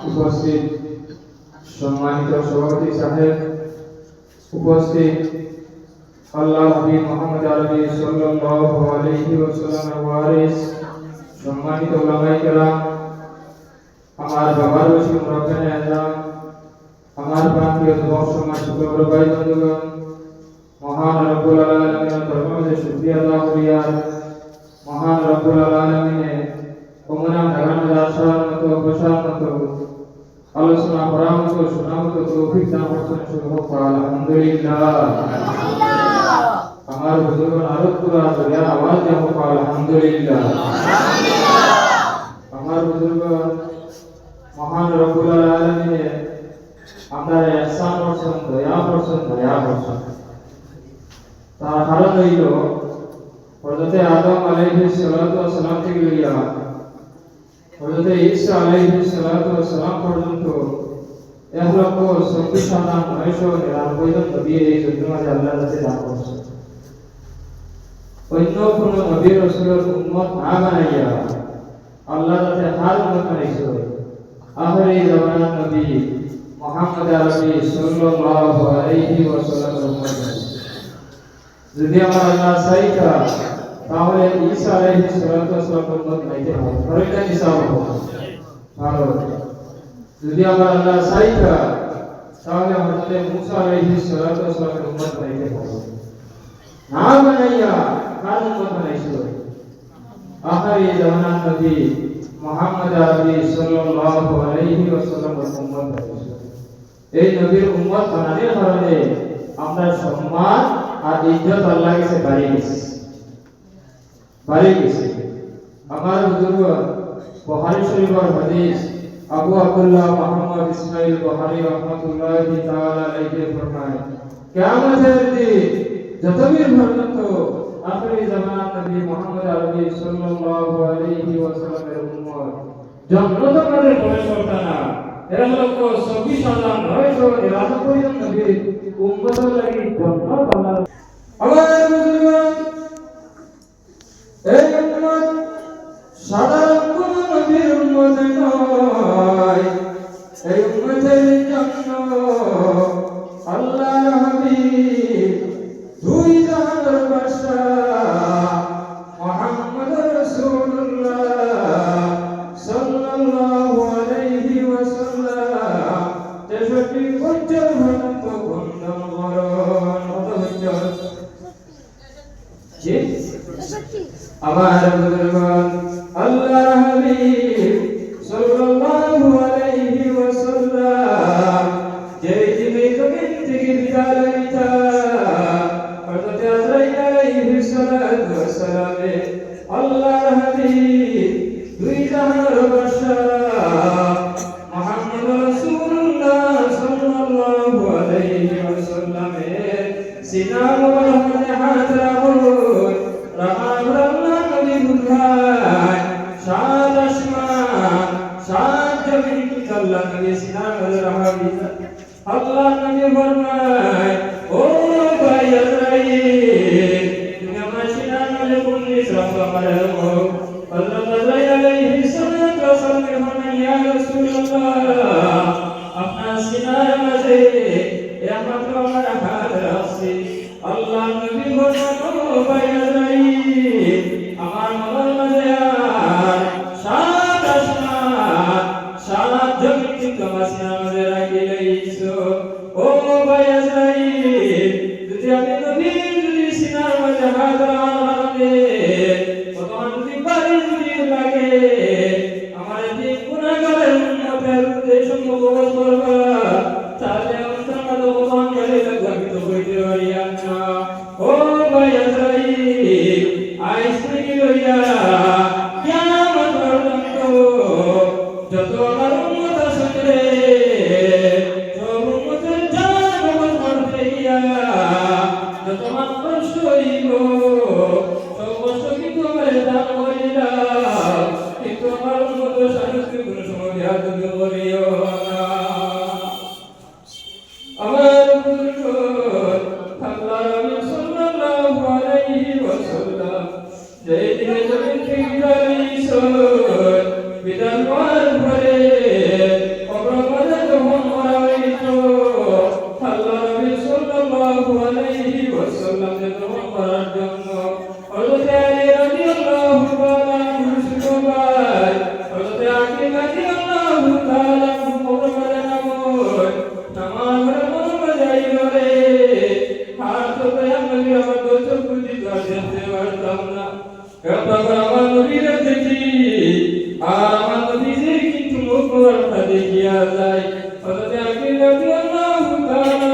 উপস্থিত সম্মানিত সভাপতি সাহেব, উপস্থিত আল্লাহর হাবিব মুহাম্মদ আরবি সাল্লাল্লাহু আলাইহি ওয়াসাল্লামের ওয়ারিস, সম্মানিত উলামায়ে কেরাম, আমার বাবার বয়সী মুরব্বিয়ানে আযম, আমার প্রাণপ্রিয় যুবক সমাজ শুক্র ভাই বন্ধুগণ, মহান রব্বুল আলামিনের দরবারে শুকরিয়া আদায় করিয়া মহান রব্বুল আলামিনের ওমনাম ধারণা আসার মতো বসার মতো আলোচনা করার মতো শোনার মতো তৌফিক দান করছেন। শুকর আলহামদুলিল্লাহ। আমার বুজুর্গগণ আরো পুরা দরিয়া আওয়াজ দেব আলহামদুলিল্লাহ। আমার বুজুর্গগণ মহান রব্বুল আলামিনের আমরা ইহসান করছেন, দয়া করছেন। তার কারণ হইল হযরত আদম আলাইহিস সালাতু ওয়াস সালাম থেকে লইয়া হযরত ঈসা আলাইহিস সালাতু ওয়াস সালাম পর্যন্ত 1,26,999 জন নবী এই দুনিয়াতে আল্লাহর কাছে দান করেছেন। অন্য কোন নবী রাসূলের উম্মত না বানাইয়া আল্লাহর কাছে হার উম্মত বানাইছেন। আখিরি জামানার নবী মুহাম্মদ আরবি সাল্লাল্লাহু আলাইহি ওয়াসাল্লামের উম্মত। যদি আমরা আল্লাহ চাইতা তাহলে ঈসা আলাইহিস সালাতু ওয়াস সালামের উম্মত নাইতে হবে, পরিণাম ঈসা হবে ভালো। যদি আমরা আল্লাহ চাইতা তাহলে হযরত মুসা আলাইহিস সালাতু ওয়াস সালামের উম্মত নাইতে হবে। না বানাইয়া কার উম্মত বানাইছিল? আখিরি জামানার নবী মুহাম্মদ আরবি সাল্লাল্লাহু আলাইহি ওয়াসাল্লামের উম্মত বানাইছিল। এই নবীর উম্মত বানানোর কারণে আমরা সম্মান আর ইজ্জত আল্লাহর কাছে বাড়ি গেছে। আমার বুজুর্গ বুখারী শরীফের হাদিস আবু আব্দুল্লাহ মুহাম্মদ ইসমাঈল বুখারী রাহমাতুল্লাহি তাআলা আলাইহি ফরমায়, কিয়ামতের দিন যতদিন পর্যন্ত আখিরি জামানার নবী মুহাম্মদ আরবি সাল্লাল্লাহু আলাইহি ওয়াসাল্লামের উম্মত জান্নাতে প্রবেশ করবে না, এরা হলো 24,999 নবীর উম্মতের লাগি জান্নাত আল্লাহ। আমার বুজুর্গগণ এই উম্মত সাধারণ কোন নবীর উম্মত নয়। এই উম্মতের জন্য আল্লাহর হাবিব দুই জাহানের বাদশাহ মুহাম্মদ রাসূলুল্লাহ সাল্লাল্লাহু আলাইহি ওয়াসাল্লাম 63 বছর পর্যন্ত বন্ধন করেন। আমার বুজুর্গগণ আল্লাহর হাবিব সাল্লাল্লাহু আলাইহি ওয়াসাল্লাম যেই দিনে জমিন থেকে বিদায় লইতা হযরত আজরাইল আলাইহিস সালাতু ওয়াস সালাম আল্লাহর হাবিব দুই জাহানের বাদশাহ মুহাম্মদ রাসূলুল্লাহ সাল্লাল্লাহু আলাইহি ওয়াসাল্লামের সিনা মুবারক হাত রাখুন। আপনার সিনার মাঝে একমাত্র আমার হাত রাখছি আল্লাহ নবী বললেন ও ভাই আজরাইল আমার মনের মাঝে আর সাত আসমান সাত জমিন কিন্তু আমার সিনার মাঝে রাখি লইছো ও ভাই আজরাইল যদি আমি নবী যদি সিনার মাঝে হাত রাখবে তখন যদি বাড়ি যদি লাগে আমার যে গুনাহগারের উম্মতের উদ্দেশ্য কবুল করবা তাহলে অন্তর মধ্যে ভগবান বলে আমি তো কইতে পারি না ও ভাই আজরাইল আইসি লইয়া কিয়ামত পর্যন্ত যত আমার উম্মত আছে সব উম্মতের জান কবুল করতে গিয়া যত মানুষ হইব সব কষ্ট কিন্তু আমার দান করিলা কিন্তু আমার উম্মত শান্তি কোন সময় বিয়াদ করিও না আমার বুজুর্গ আল্লাহ নবী সাল্লাল্লাহু আলাইহি ওয়াসাল্লাম যেই দিনে জমিন থেকে বিদায় হওয়ার পরে কবরে যখন মারা হইতো আল্লাহ নবী সাল্লাল্লাহু আলাইহি ওয়াসাল্লাম যখন মারার জন্য হযরত আলী রাদিয়াল্লাহু তাআলা আনহু ভাই হযরত আলী রাদিয়াল্লাহু তাআলা কবরে নামাজ নামাজ যাইলো রে আর তো আমার দোষ বুঝি দেখতে পারতাম না তারপর আমার নবীরে দেখি আর আমার নবীজির কিন্তু মুখ মুবারক দেখিয়া যায় হযরত আলী রাদিয়াল্লাহু তাআলা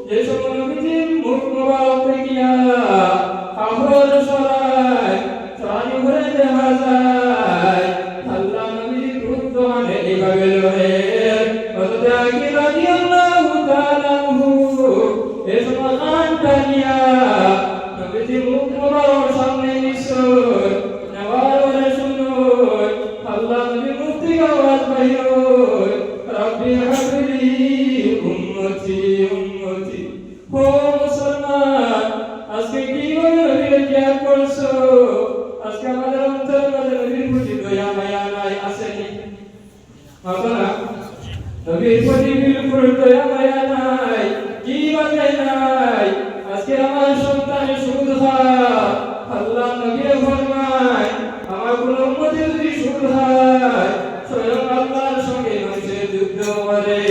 যে সময় নবীজির মুখ মুবারক দেখিয়া কাপড় সরায় সরানি ঘরে দেখা যায় আল্লাহ নবীর রূপ মানে এইভাবে লয়ে হযরত আলী রাদিয়াল্লাহু তাআলা এই সময় কানটা নিয়া নবীজির মুখ মুবারক সামনে নিছো নেওয়ার পরে শুনো আল্লাহ নবীর মুখ থেকে আওয়াজ বাইর রব্বি হাবলি উম্মতি উম্মতি ও মুসলমান আজকে কি নবীর ত্যাগ করছো আজকে আমাদের অন্তর মাঝে নবীর প্রতি দয়া মায়া নাই আসেনি হবে না নবীর প্রতি বিলকুল দয়া মায়া নাই কি বাজে নাই আজকে আমার সন্তানের সুদ হয় আল্লাহ নবী ফরমায় আমার কোন উম্মতি যদি সুদ হয় স্বয়ং আল্লাহর সঙ্গে মানুষের যুদ্ধ করে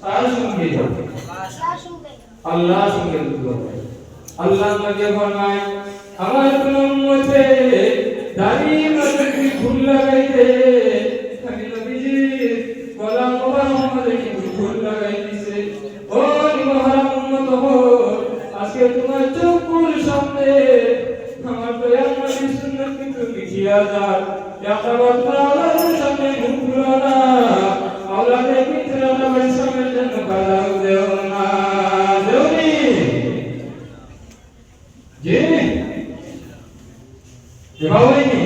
তার সঙ্গে আল্লাহর সঙ্গে যুদ্ধ করে আল্লাহ নবী ফরমায় আমার কোন উম্মতে দাড়ি মাথায় ফুল লাগাইতে আমি নবীজি গলা মোবারক মধ্যে ফুল লাগাই দিছে ও মহারাম উম্মত হো আজকে তোমার চোখের সামনে আমার দয়াল নবীর সুন্নাত কিন্তু লিখিয়া যায় একবার আল্লাহর সামনে মুখ খুলো না আল্লাহকে কিন্তু আমার সামনে জন্য কালাও দেও না দেওনি জি জবাব হয়নি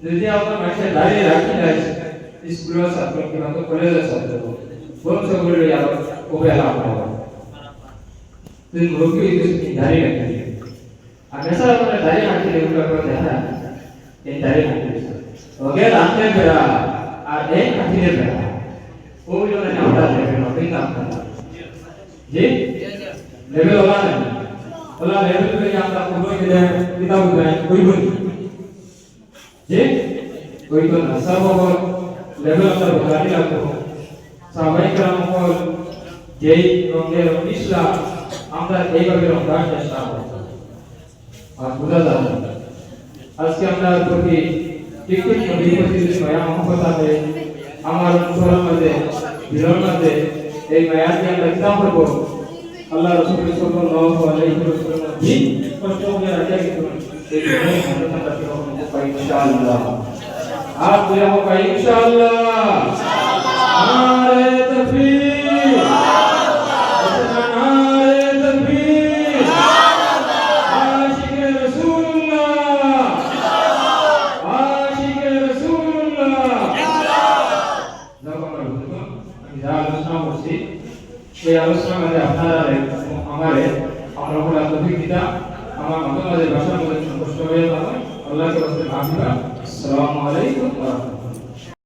যদি আপনার মাঠে দাঁড়িয়ে রাখি না স্কুলের ছাত্র কিংবা তো কলেজের ছাত্র বংশ বলে আর ওবে লাভ হবে তুই মুরগি হইতে দাঁড়িয়ে রাখি আর নেশা আপনার দাঁড়িয়ে রাখি এগুলো করে দেখা এই দাঁড়িয়ে রাখি ওকে রাখতে বেড়া আর এই কাঠিয়ে বেড়া ওই জন্য আমরা দেখবেন ওই নাম জি লেভেল ওলা না ওলা লেভেল पे আমরা পুরো দিলে কিতাব দেয় কই বই যে কই তো না সব লেভেল আমরা বলানি লাগতো সবাই গ্রাম হল যেই রঙের ইসলাম আমরা এইভাবে রঙার চেষ্টা করব আর বুঝা যাবে আজকে আমরা প্রতি টিকিট নবী প্রতি মায়া মহব্বত আছে আমার অন্তরের মধ্যে ভিড়ের মধ্যে এই মায়াকে আমরা কিতাব করব আল্লাহ রাসূল সাল্লাল্লাহু আলাইহি ওয়াসাল্লাম জি কষ্ট করে রাখা কিন্তু এই আমরা তাকে পাই ইনশাআল্লাহ आप दुआ का इंशाअल्लाह नारे तकबीर नारे तकबीर आशिक रसूलुल्लाह जब আমি যা আলোচনা করছি সেই আলোচনা মধ্যে আপনারা আমারে আমরা বলা তৌফিক দিতা আমার মাঝে মাঝে ভাষার মধ্যে সন্তুষ্ট হয়ে যাবে। আল্লাহকে বলতে মাফ দিবা। আসসালামু আলাইকুম ওয়া রাহমাতুল্লাহ।